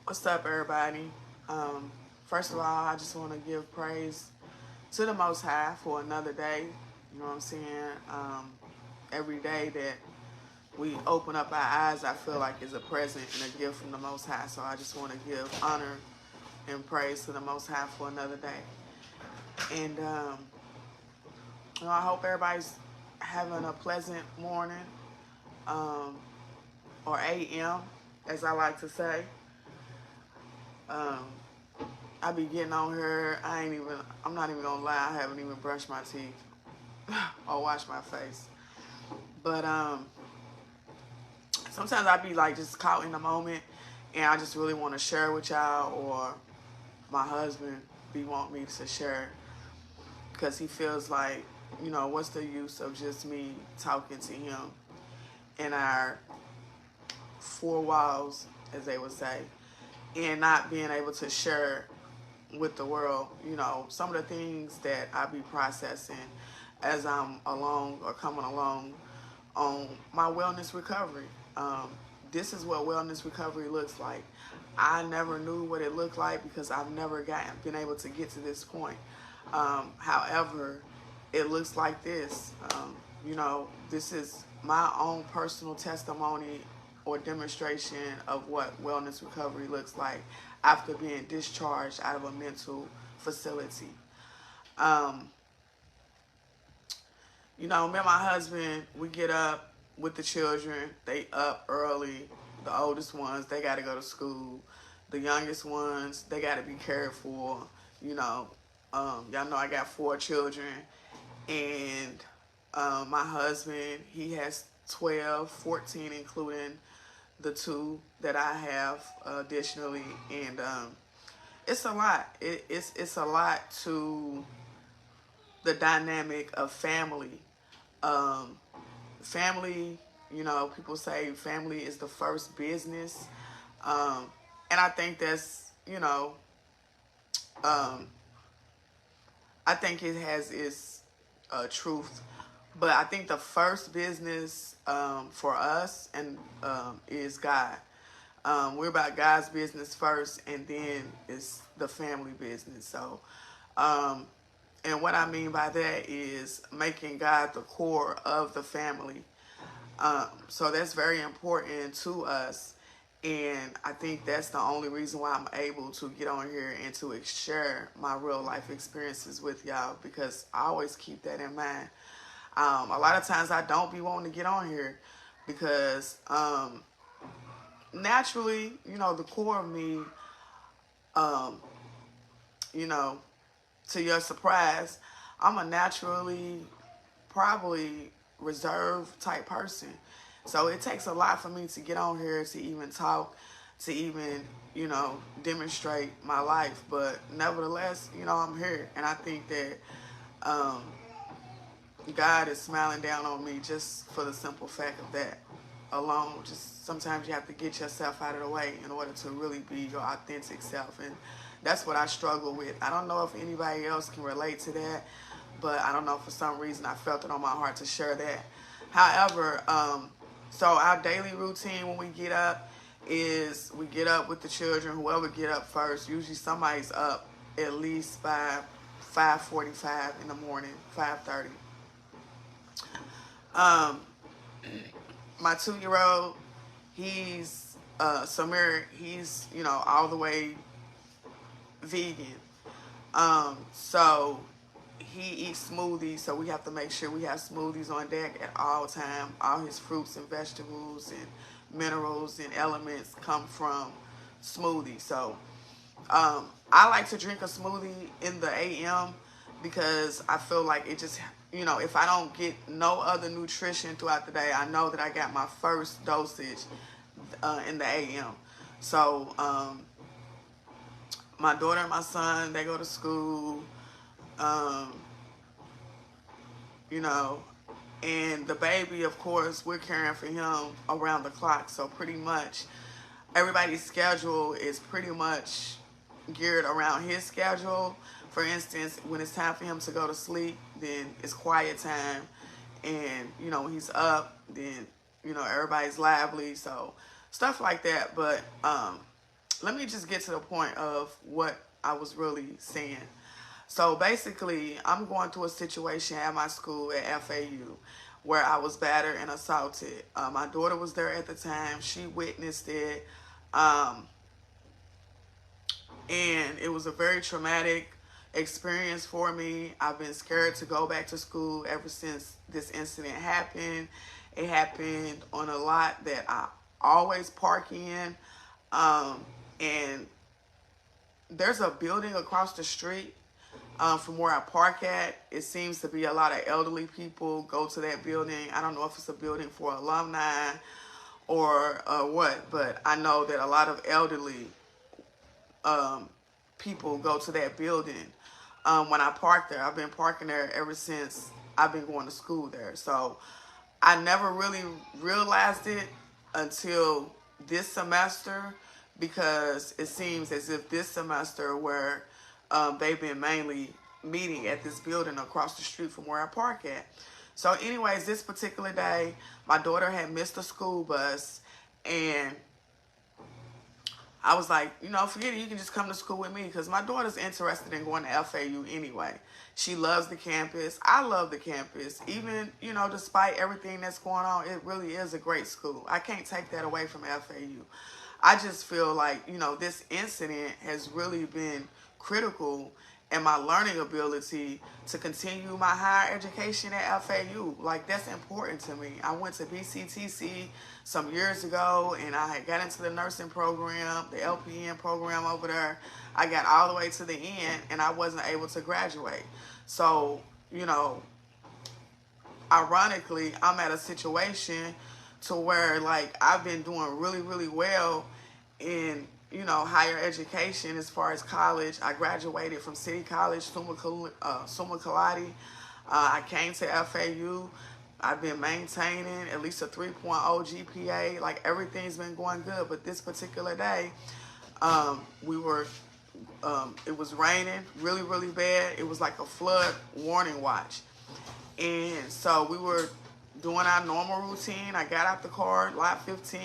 What's up, everybody? First of all, I just want to give praise to the Most High for another day. You know what I'm saying? Every day that we open up our eyes, I feel like is a present and a gift from the Most High. So I just want to give honor and praise to the Most High for another day. And I hope everybody's having a pleasant morning, um, or AM, as I like to say. Um, I be getting on here. I'm not even gonna lie, I haven't even brushed my teeth or washed my face. But sometimes I be like just caught in the moment and I just really want to share with y'all, or my husband be want me to share because he feels like, what's the use of just me talking to him in our four walls, as they would say, and not being able to share with the world, some of the things that I be processing as I'm along or coming along on my wellness recovery. This is what wellness recovery looks like. I never knew what it looked like because I've never been able to get to this point. However, it looks like this. This is my own personal testimony or demonstration of what wellness recovery looks like after being discharged out of a mental facility. Um, me and my husband, we get up with the children. They up early. The oldest ones, they got to go to school. The youngest ones, they got to be cared for. You know, y'all know I got four children. And my husband, he has 12, 14, including the two that I have additionally. And it's a lot. It's a lot to the dynamic of family. Um, family, people say family is the first business. Um, and I think that's, um, I think it has its truth. But I think the first business for us is God. We're about God's business first, and then it's the family business. So, um, and what I mean by that is making God the core of the family. So that's very important to us. And I think that's the only reason why I'm able to get on here and to share my real life experiences with y'all, because I always keep that in mind. A lot of times I don't be wanting to get on here because naturally, the core of me, um, you know, to your surprise, I'm a naturally probably reserved type person. So it takes a lot for me to get on here to even talk, to even, demonstrate my life. But nevertheless, I'm here. And I think that um, God is smiling down on me just for the simple fact of that alone. Just sometimes you have to get yourself out of the way in order to really be your authentic self. And that's what I struggle with. I don't know if anybody else can relate to that, but I don't know, for some reason I felt it on my heart to share that. However, so our daily routine when we get up is we get up with the children, whoever get up first. Usually somebody's up at least 5:45 in the morning, 5:30. Um, my 2-year old, he's Samir, he's all the way vegan. So he eats smoothies, so we have to make sure we have smoothies on deck at all time. All his fruits and vegetables and minerals and elements come from smoothies. So I like to drink a smoothie in the AM because I feel like it just, if I don't get no other nutrition throughout the day, I know that I got my first dosage in the AM. So my daughter and my son, they go to school, um, you know, and the baby, of course, we're caring for him around the clock. So pretty much everybody's schedule is pretty much geared around his schedule. For instance, when it's time for him to go to sleep, then it's quiet time. And, when he's up, then, everybody's lively. So stuff like that. But let me just get to the point of what I was really saying. So basically, I'm going through a situation at my school at FAU where I was battered and assaulted. My daughter was there at the time. She witnessed it. Um, and it was a very traumatic experience for me. I've been scared to go back to school ever since this incident happened. It happened on a lot that I always park in. And there's a building across the street from where I park at. It seems to be a lot of elderly people go to that building. I don't know if it's a building for alumni or what, but I know that a lot of elderly people go to that building. When I park there, I've been parking there ever since I've been going to school there. So I never really realized it until this semester, because it seems as if this semester where they've been mainly meeting at this building across the street from where I park at. So anyways, this particular day, my daughter had missed a school bus, and I was like, you know, forget it. You can just come to school with me, because my daughter's interested in going to FAU anyway. She loves the campus. I love the campus. Even, you know, despite everything that's going on, it really is a great school. I can't take that away from FAU. I just feel like, you know, this incident has really been critical in my learning ability to continue my higher education at FAU. Like, that's important to me. I went to BCTC some years ago, and I had got into the nursing program, the LPN program over there. I got all the way to the end, and I wasn't able to graduate. So, you know, ironically, I'm at a situation to where, like, I've been doing really, really well in, you know, higher education as far as college. I graduated from City College, Summa Cum Laude. I came to FAU. I've been maintaining at least a 3.0 GPA. Like, everything's been going good. But this particular day, it was raining really, really bad. It was like a flood warning watch. And so we were doing our normal routine. I got out the car, lot 15.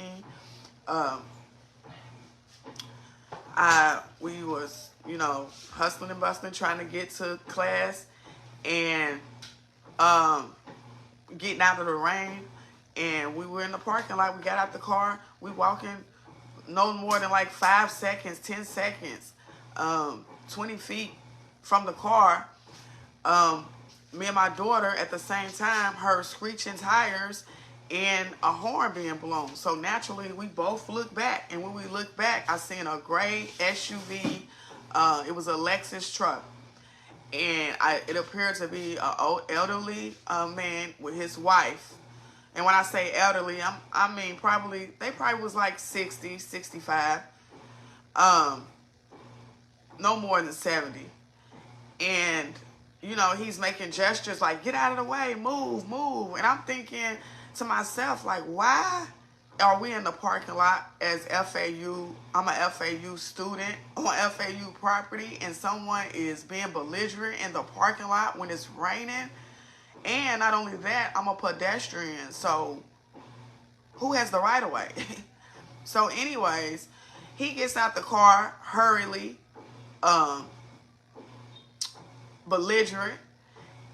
We was, you know, hustling and bustling, trying to get to class, and getting out of the rain. And we were in the parking lot. We got out the car. We walking no more than like 5 seconds, 10 seconds, 20 feet from the car. Me and my daughter at the same time heard screeching tires and a horn being blown. So naturally, we both looked back. And when we looked back, I seen a gray SUV. It was a Lexus truck. And it appeared to be an elderly man with his wife. And when I say elderly, I mean they probably was like 60, 65. No more than 70. And, you know, he's making gestures like, get out of the way, move, move. And I'm thinking to myself, like, why are we in the parking lot as FAU? I'm a FAU student on FAU property, and someone is being belligerent in the parking lot when it's raining. And not only that, I'm a pedestrian, so who has the right of way? So anyways, he gets out the car hurriedly, belligerent,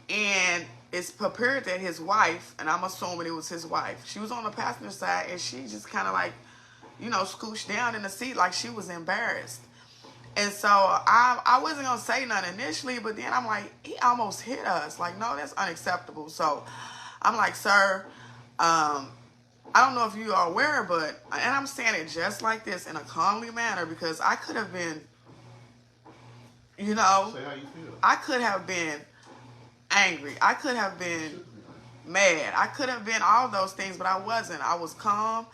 and it's prepared that his wife, and I'm assuming it was his wife, she was on the passenger side, and she just kind of like, you know, scooched down in the seat like she was embarrassed. And so I wasn't going to say nothing initially, but then I'm like, he almost hit us. Like, no, that's unacceptable. So I'm like, sir, I don't know if you are aware, but, and I'm saying it just like this in a calmly manner, because I could have been, you know, say how you feel. I could have been angry. I could have been mad. I could have been all those things, but I wasn't. I was calm,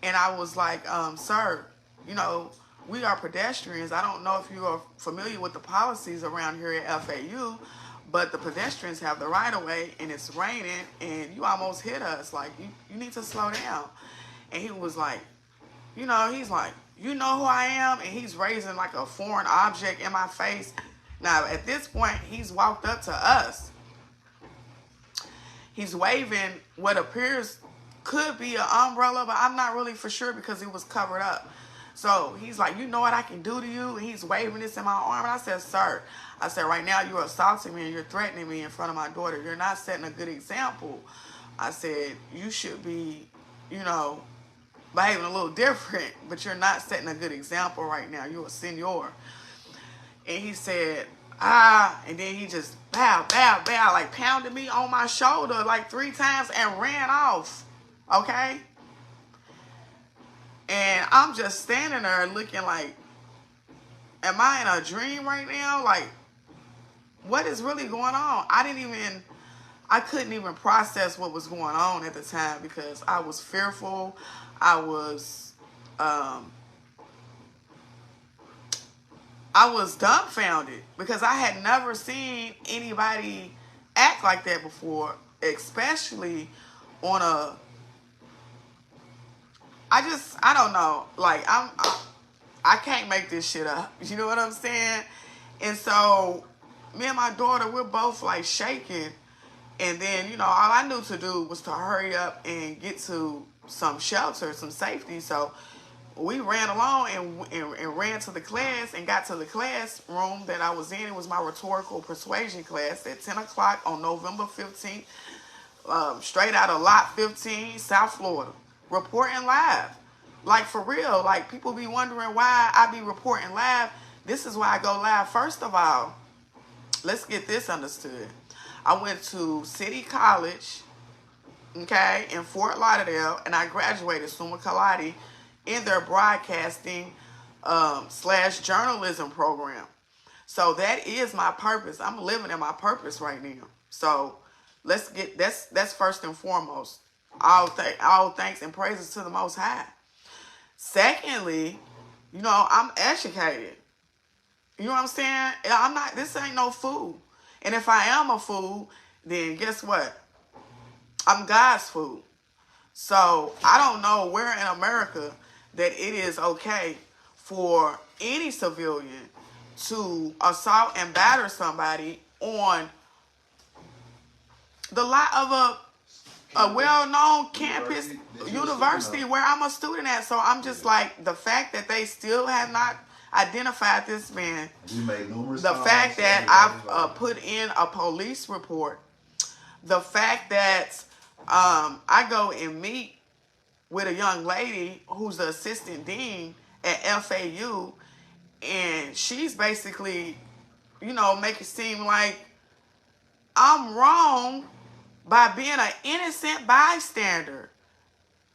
and I was like, sir, you know, we are pedestrians. I don't know if you are familiar with the policies around here at FAU, but the pedestrians have the right of way, and it's raining, and you almost hit us. Like, you need to slow down. And he was like, you know, he's like, you know who I am? And he's raising like a foreign object in my face. Now, at this point, he's walked up to us. He's waving what appears could be an umbrella, but I'm not really for sure because it was covered up. So he's like, you know what I can do to you? And he's waving this in my arm. And I said, sir, I said, right now you're assaulting me and you're threatening me in front of my daughter. You're not setting a good example. I said, you should be, you know, behaving a little different, but you're not setting a good example right now. You're a senior. And he said, and then he just bow, like pounded me on my shoulder like 3 times and ran off. Okay? And I'm just standing there looking like, am I in a dream right now? Like, what is really going on? I couldn't even process what was going on at the time because I was fearful. I was dumbfounded because I had never seen anybody act like that before, especially on a, I don't know, like I can't make this shit up. You know what I'm saying? And so me and my daughter, we're both like shaking. And then, you know, all I knew to do was to hurry up and get to some shelter, some safety. So we ran along and ran to the class and got to the classroom that I was in. It was my rhetorical persuasion class at 10 o'clock on November 15th, straight out of Lot 15, South Florida, reporting live. Like, for real, like, people be wondering why I be reporting live. This is why I go live. First of all, let's get this understood. I went to City College, okay, in Fort Lauderdale, and I graduated summa cum laude in their broadcasting / journalism program. So that is my purpose. I'm living in my purpose right now. So let's get, that's first and foremost. All thanks and praises to the Most High. Secondly, you know, I'm educated. You know what I'm saying? I'm not, this ain't no fool. And if I am a fool, then guess what? I'm God's fool. So I don't know where in America that it is okay for any civilian to assault and batter somebody on the lot of a well-known campus, university where I'm a student at. So I'm just like, the fact that they still have not identified this man, the fact that I've put in a police report, the fact that I go and meet with a young lady who's the assistant dean at FAU, and she's basically, you know, make it seem like I'm wrong by being an innocent bystander.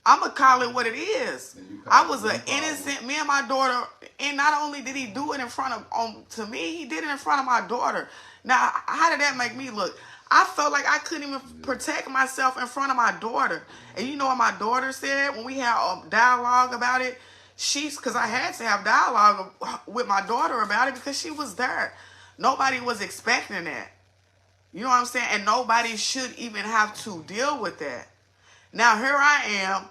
I'm going to call it what it is. I was an innocent, me and my daughter, and not only did he do it in front of, to me, he did it in front of my daughter. Now, how did that make me look? I felt like I couldn't even protect myself in front of my daughter. And you know what my daughter said when we had a dialogue about it? Because I had to have dialogue with my daughter about it because she was there. Nobody was expecting that. You know what I'm saying? And nobody should even have to deal with that. Now, here I am,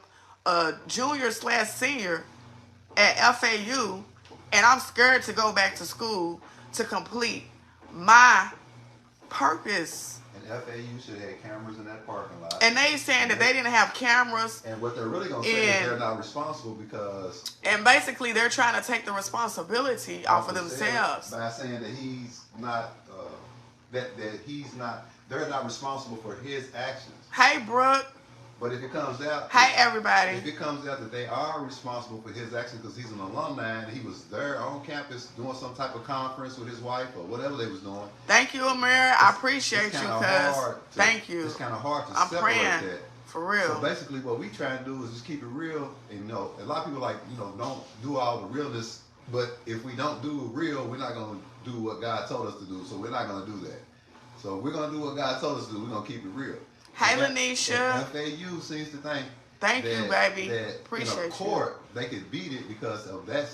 a junior / senior at FAU, and I'm scared to go back to school to complete my purpose. And FAU should have cameras in that parking lot. And they saying that they didn't have cameras. And what they're really going to say is they're not responsible because... And basically, they're trying to take the responsibility off of themselves. By saying that he's not, they're not responsible for his actions. Hey, Brooke. But if it comes out, hey everybody, if it comes out that they are responsible for his actions because he's an alumni and he was there on campus doing some type of conference with his wife or whatever they was doing. Thank you, Amir. I appreciate you, cuz. Thank you. It's kind of hard to separate praying that. For real. So basically, what we try to do is just keep it real. And you know, a lot of people like, you know, don't do all the realness. But if we don't do real, we're not going to do what God told us to do. So we're not going to do that. So we're going to do what God told us to do. We're going to keep it real. Hey, Lanisha. FAU seems to think thank you, baby. That appreciate in a court, they could beat it because of that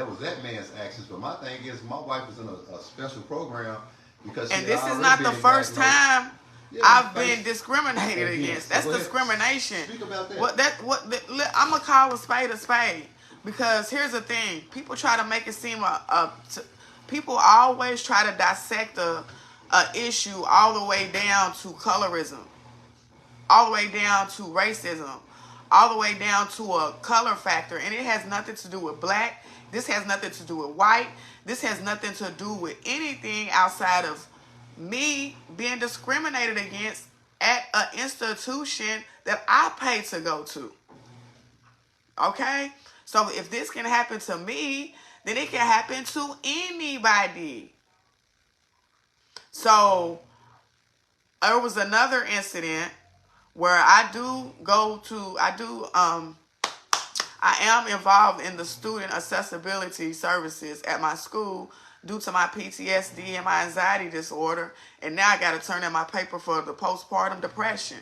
was that man's actions. But my thing is, my wife was in a special program because and this is not the first time I've been discriminated against. That's discrimination. Speak about that. I'm gonna call a spade because here's the thing: people try to make it seem people always try to dissect a issue all the way down to colorism. All the way down to racism, all the way down to a color factor. And it has nothing to do with black. This has nothing to do with white. This has nothing to do with anything outside of me being discriminated against at an institution that I pay to go to. Okay? So if this can happen to me, then it can happen to anybody. So there was another incident where I am involved in the student accessibility services at my school due to my PTSD and my anxiety disorder. And now I got to turn in my paper for the postpartum depression.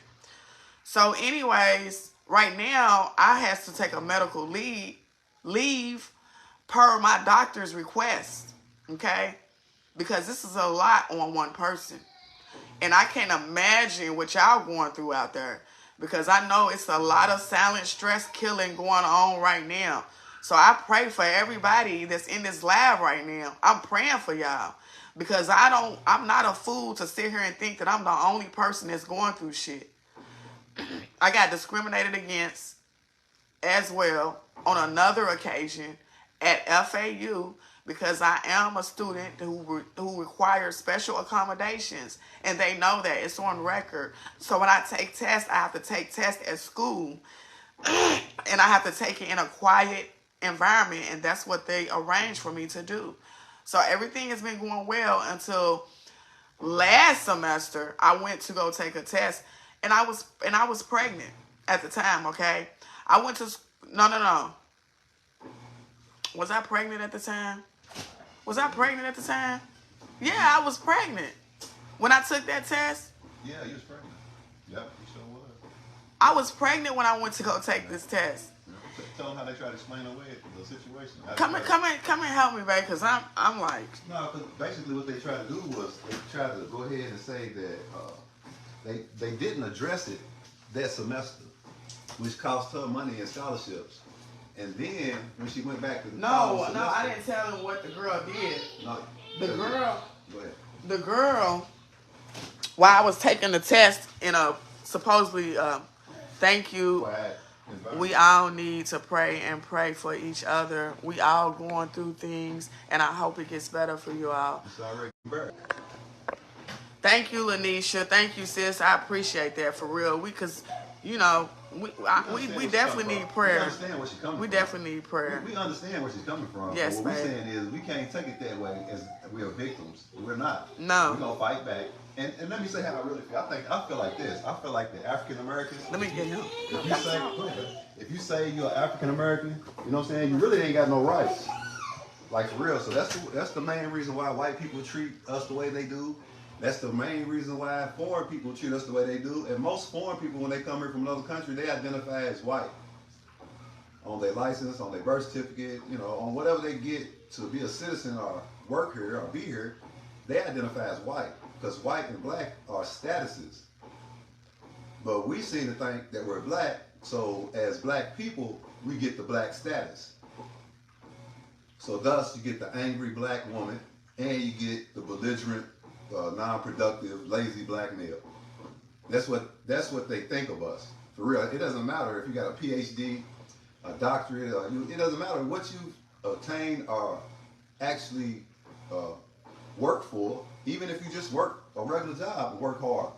So anyways, right now I have to take a medical leave per my doctor's request. Okay? Because this is a lot on one person. And I can't imagine what y'all going through out there. Because I know it's a lot of silent stress killing going on right now. So I pray for everybody that's in this lab right now. I'm praying for y'all. Because I'm not a fool to sit here and think that I'm the only person that's going through shit. I got discriminated against as well on another occasion at FAU because I am a student who requires special accommodations, and they know that. It's on record. So when I take tests, I have to take tests at school, and I have to take it in a quiet environment, and that's what they arranged for me to do. So everything has been going well until last semester. I went to go take a test, and I was pregnant at the time. Okay, I went to no. Was I pregnant at the time? Was I pregnant at the time? Yeah, I was pregnant when I took that test. Yeah, you was pregnant. Yep, you sure was. I was pregnant when I went to go take this test. Tell them how they try to explain away the situation. Come and help me, babe, because I'm like. No, because basically what they tried to do was they tried to go ahead and say that they didn't address it that semester, which cost her money in scholarships. And then when she went back to the I didn't tell them what the girl did. No, the girl, while I was taking the test in a supposedly thank you. We all need to pray and pray for each other. We all going through things, and I hope it gets better for you all. It's already better. Thank you, Lanisha. Thank you, sis. I appreciate that for real. We definitely need prayer. We understand where she's coming from. We definitely need prayer. We understand where she's coming from. Yes, what we're saying is we can't take it that way as we are victims. We're not. No. We're going to fight back. And let me say how I really feel. I feel like this. I feel like the African Americans. Let me get him. If you say you're African American, you know what I'm saying, you really ain't got no rights. Like for real. So that's the main reason why white people treat us the way they do. That's the main reason why foreign people treat us the way they do. And most foreign people, when they come here from another country, they identify as white. On their license, on their birth certificate, on whatever they get to be a citizen or work here or be here, they identify as white. Because white and black are statuses. But we seem to think that we're black, so as black people, we get the black status. So thus, you get the angry black woman, and you get the belligerent, non-productive, lazy black male. That's what they think of us. For real, it doesn't matter if you got a PhD, a doctorate, it doesn't matter what you obtained or actually work for. Even if you just work a regular job and work hard,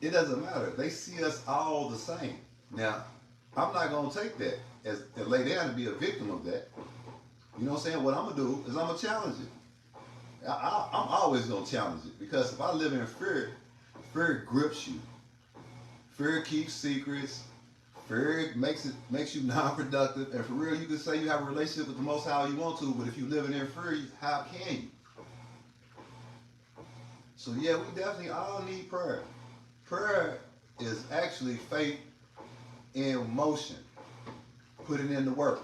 it doesn't matter. They see us all the same. Now, I'm not gonna take that and lay down and be a victim of that. You know what I'm saying? What I'm gonna do is I'm gonna challenge it. I'm always going to challenge it, because if I live in fear, fear grips you. Fear keeps secrets. Fear makes you non-productive. And for real, you can say you have a relationship with the Most High all you want to, but if you're living in fear, how can you? So yeah, we definitely all need prayer. Prayer is actually faith in motion. Put it in the work.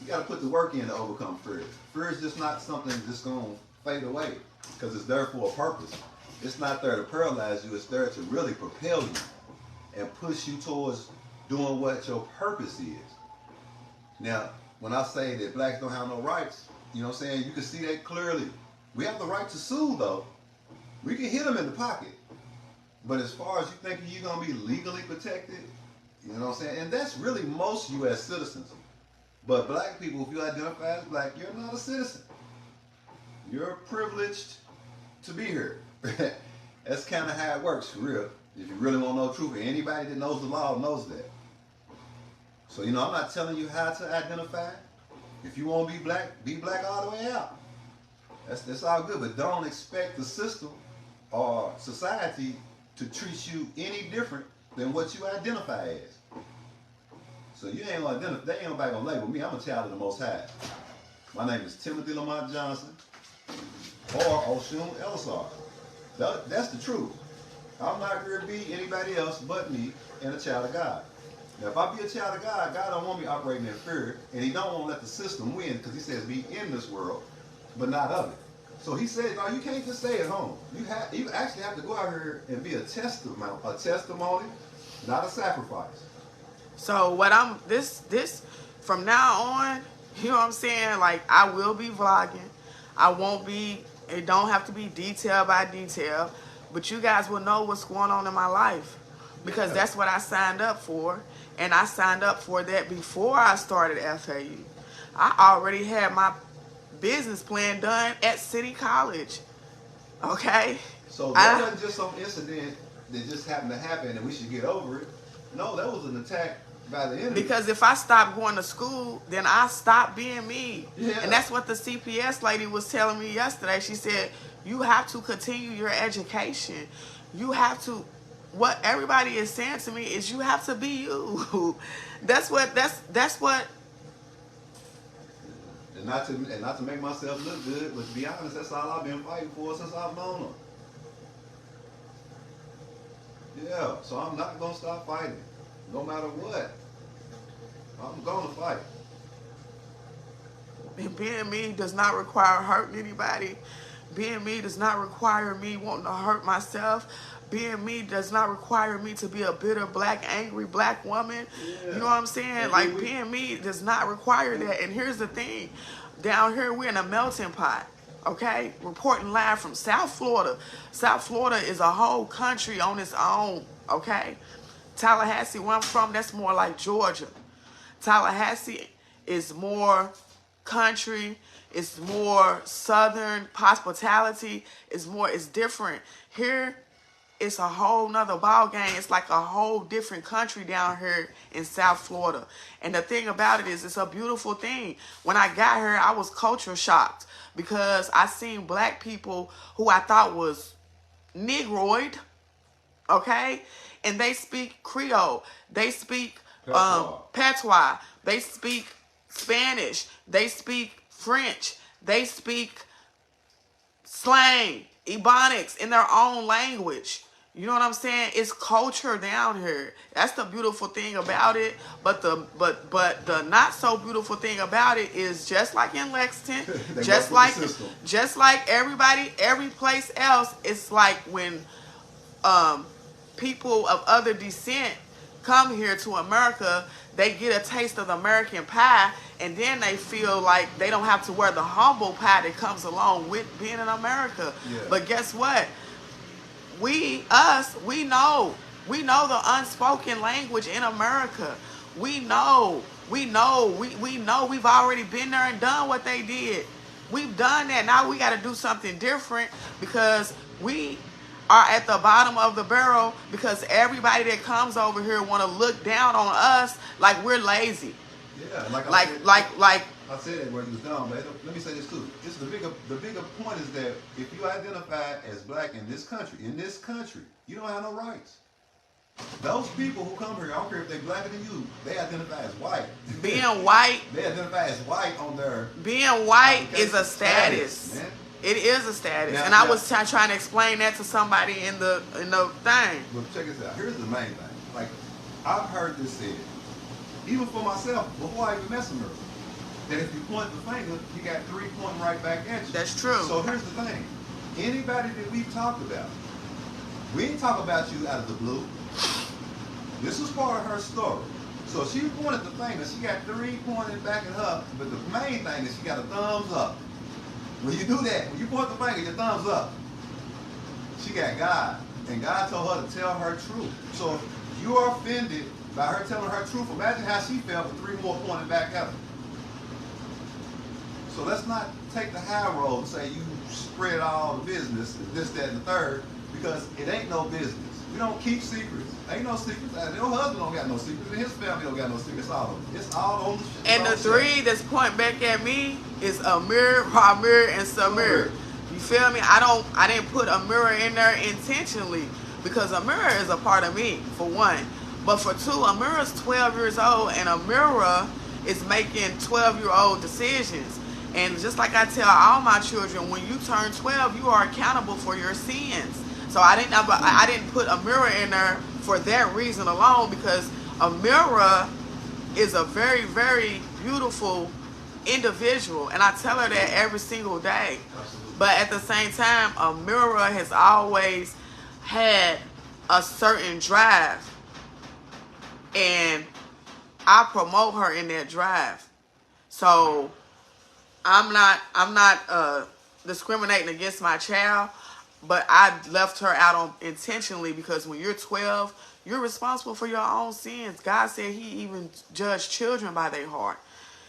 You got to put the work in to overcome fear. Fear is just not something that's going to fade away, because it's there for a purpose. It's not there to paralyze you. It's there to really propel you and push you towards doing what your purpose is. Now, when I say that blacks don't have no rights, you know what I'm saying, you can see that clearly. We have the right to sue, though. We can hit them in the pocket. But as far as you thinking you're going to be legally protected, You know what I'm saying? And that's really most U.S. citizens. But black people, if you identify as black, you're not a citizen. You're privileged to be here. That's kind of how it works, for real. If you really want to know the truth, anybody that knows the law knows that. So, you know, I'm not telling you how to identify. If you want to be black all the way out. That's all good, but don't expect the system or society to treat you any different than what you identify as. So you ain't gonna identify, they ain't nobody gonna label me. I'm a child of the Most High. My name is Timothy Lamont Johnson or Oshun Elisar. That's the truth. I'm not here to be anybody else but me and a child of God. Now, if I be a child of God, God don't want me operating in fear, and He don't want to let the system win, because He says be in this world, but not of it. So He says, no, you can't just stay at home. You actually have to go out here and be a testimony, not a sacrifice. So what this from now on, you know what I'm saying? Like, I will be vlogging. I won't be, it don't have to be detail by detail, but you guys will know what's going on in my life, because that's what I signed up for. And I signed up for that before I started FAU. I already had my business plan done at City College. Okay? So that wasn't just some incident that just happened to happen and we should get over it. No, that was an attack by the enemy. Because if I stopped going to school, then I stopped being me. Yeah. And that's what the CPS lady was telling me yesterday. She said, you have to continue your education. You have to, what everybody is saying to me is you have to be you. that's what and not to make myself look good, but to be honest, that's all I've been fighting for since I've known them. Yeah, so I'm not gonna stop fighting. No matter what. I'm gonna fight. And being me does not require hurting anybody. Being me does not require me wanting to hurt myself. Being me does not require me to be a bitter, black, angry black woman. Yeah. You know what I'm saying? And like, being me does not require that. And here's the thing. Down here, we're in a melting pot. Okay? Reporting live from South Florida. South Florida is a whole country on its own. Okay? Tallahassee, where I'm from, that's more like Georgia. Tallahassee is more country. It's more southern hospitality. It's different. Here, it's a whole nother ball game. It's like a whole different country down here in South Florida. And the thing about it is, it's a beautiful thing. When I got here, I was culture shocked because I seen black people who I thought was Negroid, okay? And they speak Creole. They speak Patois. They speak Spanish. They speak French. They speak slang, Ebonics in their own language. You know what I'm saying? It's culture down here. That's the beautiful thing about it. But the not so beautiful thing about it is, just like in Lexington, just like every place else, it's like when people of other descent come here to America, they get a taste of the American pie, and then they feel like they don't have to wear the humble pie that comes along with being in America. Yeah. But guess what? We know the unspoken language in America. We know we've already been there and done what they did. We've done that. Now we got to do something different, because we are at the bottom of the barrel, because everybody that comes over here want to look down on us like we're lazy. Yeah, I said that where he was down, but let me say this too. The bigger point is that if you identify as black in this country, you don't have no rights. Those people who come here, I don't care if they're blacker than you, they identify as white. Being white. They identify as white on their. Being white is a status. Man. It is a status, and I was trying to explain that to somebody in the thing. Well, check this out. Here's the main thing. Like, I've heard this said, even for myself, before I even met some girls, that if you point the finger, you got three pointing right back at you. That's true. So here's the thing. Anybody that we've talked about, we ain't talk about you out of the blue. This was part of her story. So she pointed the finger. She got three pointing back at her, but the main thing is she got a thumbs up. When you do that, when you point the finger, your thumbs up. She got God, and God told her to tell her truth. So if you are offended By her telling her truth, imagine how she felt with 3 more pointed back at her. So let's not take the high road and say you spread all the business, this, that, and the third, because it ain't no business. We don't keep secrets. Ain't no secrets. And your husband don't got no secrets, and his family don't got no secrets. It's all on the shit. And the 3 that's pointing back at me is Amir, Ramir, and Samir. You feel me? I didn't put Amira in there intentionally because Amira is a part of me, for one. But for 2, Amira's 12 years old, and Amira is making 12-year-old decisions. And just like I tell all my children, when you turn 12, you are accountable for your sins. So I didn't put Amira in there for that reason alone, because Amira is a very, very beautiful individual, and I tell her that every single day. Absolutely. But at the same time, Amira has always had a certain drive, and I promote her in that drive. So I'm not discriminating against my child, but I left her out on intentionally, because when you're 12, you're responsible for your own sins. God said he even judged children by their heart.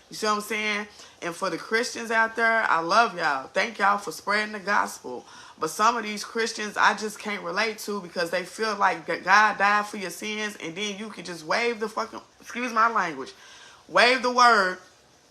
You see what I'm saying? And for the Christians out there, I love y'all. Thank y'all for spreading the gospel. But some of these Christians I just can't relate to, because they feel like God died for your sins, and then you can just wave the fucking, excuse my language, wave the word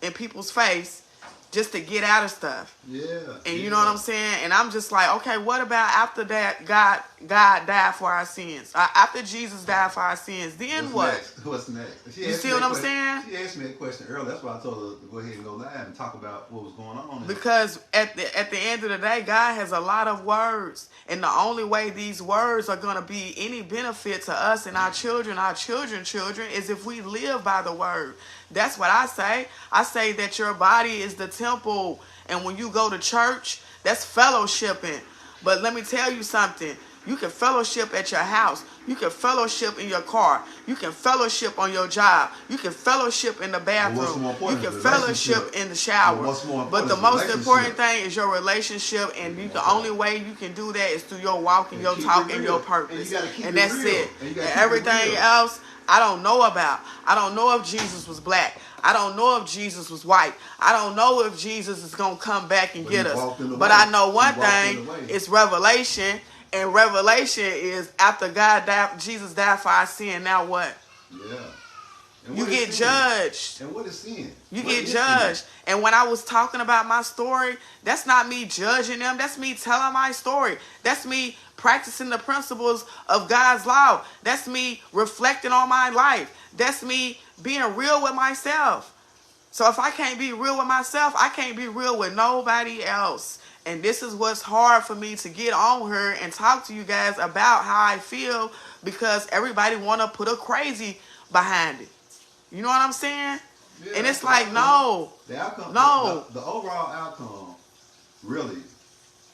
in people's face just to get out of stuff. Yeah. And you know what I'm saying? And I'm just like, okay, what about after that God died for our sins? After Jesus died for our sins, then What's next? You see what I'm saying? She asked me that question earlier. That's why I told her to go ahead and go live and talk about what was going on. Because at the end of the day, God has a lot of words. And the only way these words are going to be any benefit to us and our children, is if we live by the word. That's what I say. I say that your body is the temple, and when you go to church, that's fellowshipping. But let me tell you something. You can fellowship at your house. You can fellowship in your car. You can fellowship on your job. You can fellowship in the bathroom. You can fellowship in the shower. But the most important thing is your relationship, and the only way you can do that is through your walk and your talk and your purpose. And that's it. And everything else, I don't know about. I don't know if Jesus was black. I don't know if Jesus was white. I don't know if Jesus is going to come back and get us. But I know one thing, it's revelation. And revelation is after Jesus died for our sin, now what? Yeah. You get judged. And what is sin? You get judged. And when I was talking about my story, that's not me judging them. That's me telling my story. That's me practicing the principles of God's law. That's me reflecting on my life. That's me being real with myself. So if I can't be real with myself, I can't be real with nobody else. And this is what's hard for me to get on here and talk to you guys about how I feel, because everybody want to put a crazy behind it. You know what I'm saying? Yeah, and it's like, no. The outcome, no. The overall outcome, really,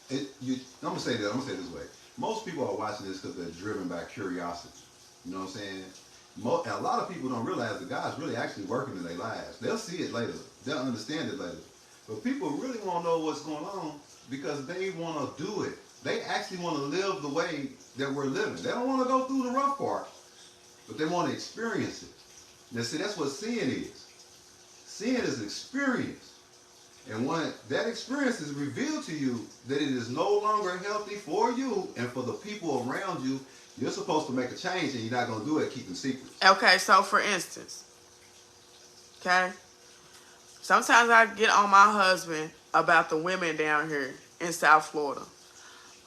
I'm going to say this way. Most people are watching this because they're driven by curiosity. You know what I'm saying? And a lot of people don't realize that God's really actually working in their lives. They'll see it later. They'll understand it later. But people really want to know what's going on because they want to do it. They actually want to live the way that we're living. They don't want to go through the rough part, but they want to experience it. Now, see, that's what sin is. Sin is experience. And when that experience is revealed to you that it is no longer healthy for you and for the people around you, you're supposed to make a change, and you're not going to do it keeping secrets. Okay, so for instance, okay, sometimes I get on my husband about the women down here in South Florida.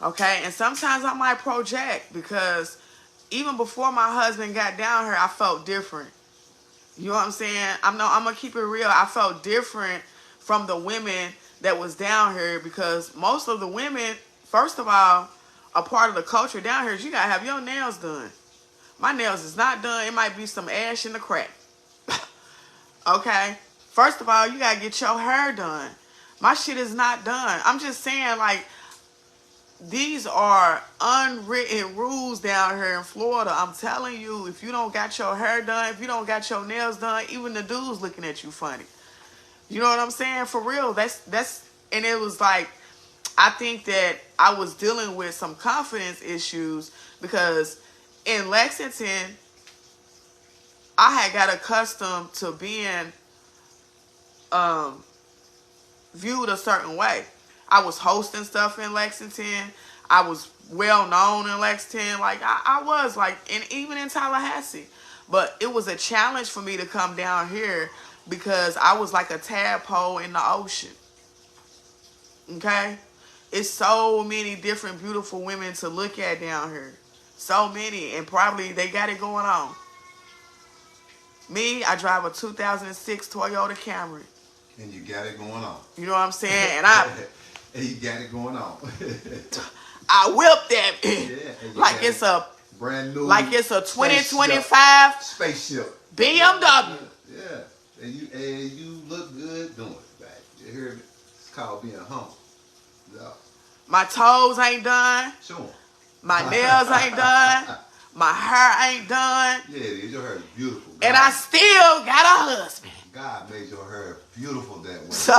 Okay, and sometimes I might project, because even before my husband got down here, I felt different. You know what I'm saying? I'm going to keep it real. I felt different from the women that was down here, because most of the women, first of all, a part of the culture down here is you got to have your nails done. My nails is not done. It might be some ash in the crack. Okay? First of all, you got to get your hair done. My shit is not done. I'm just saying, like, these are unwritten rules down here in Florida. I'm telling you, if you don't got your hair done, if you don't got your nails done, even the dudes looking at you funny. You know what I'm saying? For real. That's and it was like, I think that I was dealing with some confidence issues, because in Lexington, I had got accustomed to being viewed a certain way. I was hosting stuff in Lexington. I was well known in Lexington. Like I was like, and even in Tallahassee. But it was a challenge for me to come down here because I was like a tadpole in the ocean. Okay? It's so many different beautiful women to look at down here. So many. And probably they got it going on. Me, I drive a 2006 Toyota Camry. And you got it going on. You know what I'm saying? And and you got it going on. I whipped that Yeah, like it's a brand new, like it's a 2025 spaceship BMW. Yeah, and you look good doing it. Back. You hear me? It's called being humble. Yeah. My toes ain't done. Sure. My nails ain't done. My hair ain't done. Yeah, it is. Your hair is beautiful. God, And I still got a husband. God made your hair beautiful that way. So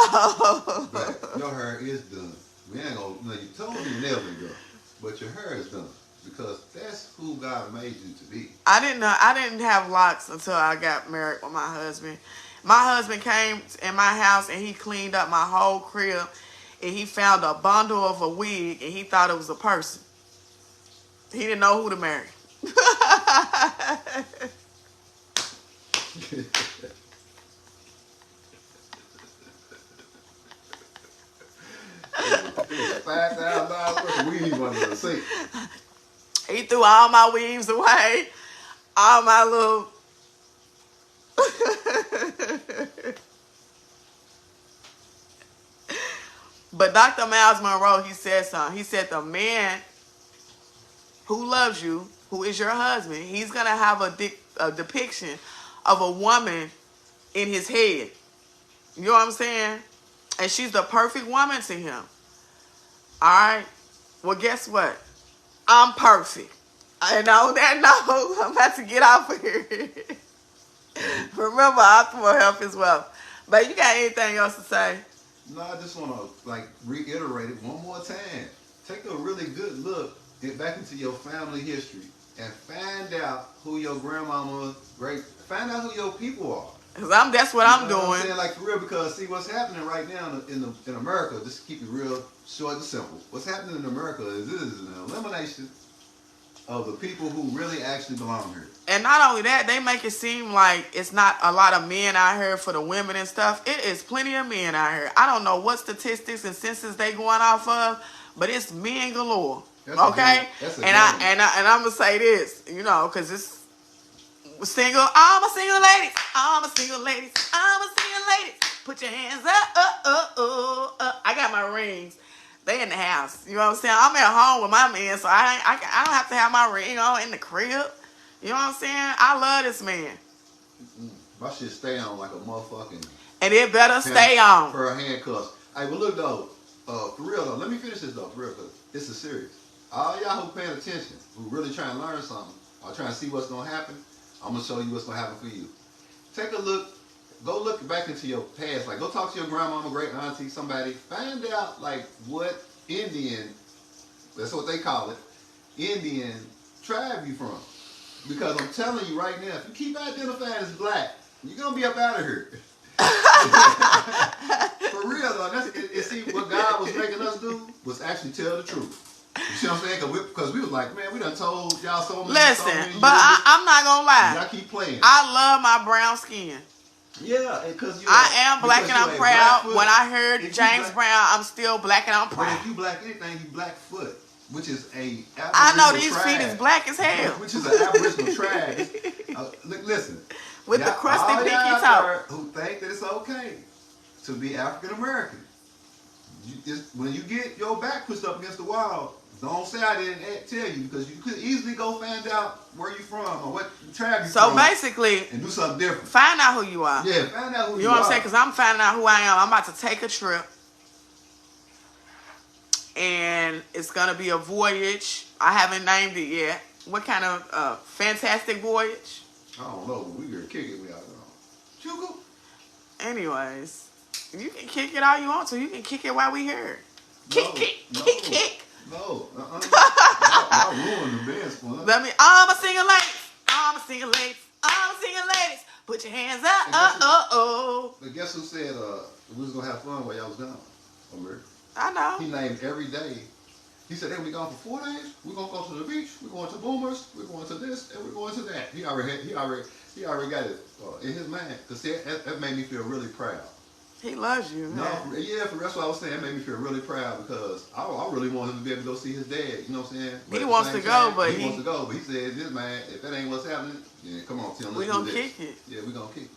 But your hair is done. We ain't gonna, you told me your nails ain't done, but your hair is done because that's who God made you to be. I didn't have locks until I got married with my husband. My husband came in my house and he cleaned up my whole crib and he found a bundle of a wig and he thought it was a person. He didn't know who to marry. $5,000 worth of weave under the sink. He threw all my weaves away. All my little... But Dr. Miles Monroe, he said something. He said the man who loves you, who is your husband, he's going to have a depiction of a woman in his head. You know what I'm saying? And she's the perfect woman to him. All right? Well, guess what? I'm perfect. And on that note, I'm about to get off of here. Remember, optimal health is wealth. But you got anything else to say? No, I just want to reiterate it one more time. Take a really good look back into your family history and find out who your grandmama, find out who your people are. Cause that's what I'm doing. What I'm saying, like for real, because see what's happening right now in America. Just to keep it real short and simple. What's happening in America is this is an elimination of the people who really actually belong here. And not only that, they make it seem like it's not a lot of men out here for the women and stuff. It is plenty of men out here. I don't know what statistics and census they going off of, but it's men galore. That's okay, and I'm gonna say this, you know, because it's single. All my single ladies, all my single ladies, all my single ladies. Put your hands up. I got my rings. They in the house. You know what I'm saying? I'm at home with my man, so I don't have to have my ring on in the crib. You know what I'm saying? I love this man. My shit stay on like a motherfucking. And it better stay on. For a handcuffs. Hey, but look though, for real though, let me finish this though, for real, because this is serious. All y'all who paying attention, who really trying to learn something, or trying to see what's gonna happen, I'm gonna show you what's gonna happen for you. Take a look. Go look back into your past. Like, go talk to your grandmama, great auntie, somebody. Find out, like, what Indian, that's what they call it, Indian tribe you from. Because I'm telling you right now, if you keep identifying as black, you're going to be up out of here. For real, though. See, what God was making us do was actually tell the truth. You see what I'm saying? Because we was like, man, we done told y'all so many Listen, but I'm not going to lie. Y'all keep playing. I love my brown skin. Yeah, because I am black and I'm proud. When I heard James Brown, I'm still black and I'm proud. But if you black anything, you Blackfoot, which is a Aboriginal I know these tribe, feet is black as hell. Which is an Aboriginal tribe. Listen, with the crusty pinky toe. Who think that it's okay to be African American? When you get your back pushed up against the wall, don't say I didn't tell you, because you could easily go find out where you from or what tribe you from. So basically, and do something different. Find out who you are. Yeah, find out who you are. You know what I'm saying? Because I'm finding out who I am. I'm about to take a trip. And it's going to be a voyage. I haven't named it yet. What kind of fantastic voyage? I don't know. We gonna kick it without Chugu. Anyways, you can kick it all you want to. You can kick it while we here. Kick. No. I ruined the dance for us. Let me. All my single ladies. the single ladies, put your hands up. But guess who said we was gonna have fun while y'all was gone? America. I know. He named every day. He said they will be gone for 4 days. We're gonna go to the beach. We're going to Boomers. We're going to this and we're going to that. He already got it in his mind. Cause that made me feel really proud. He loves you. No, man. that's what I was saying. It made me feel really proud because I really want him to be able to go see his dad. You know what I'm saying? But he wants to go, but he wants to go. But he said, "This man, if that ain't what's happening, yeah, come on, Tim, we gonna kick it. Yeah, we gonna kick it."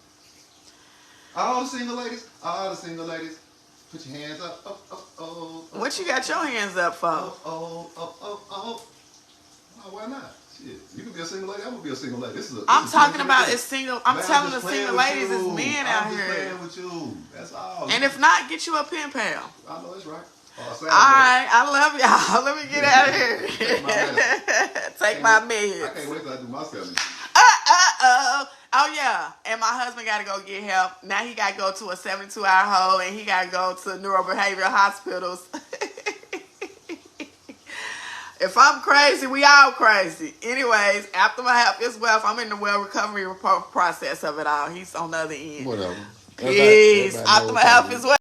All the single ladies, put your hands up, What you got your hands up for? Oh, why not? Shit, you can be a single lady. I'm gonna be a single lady. I'm talking about it's single. I'm telling the single ladies, it's men out here. I'm just playing with you. That's all. And if not, get you a pen pal. I know it's right. All right, I love y'all. Let me get out of here. Take my meds. I can't wait till I do my 70. Oh yeah, and my husband got to go get help. Now he got to go to a 72-hour hold, and he got to go to neurobehavioral hospitals. If I'm crazy, we all crazy. Anyways, after my health is wealth, I'm in the well recovery process of it all. He's on the other end. Whatever. Peace. After my health is wealth.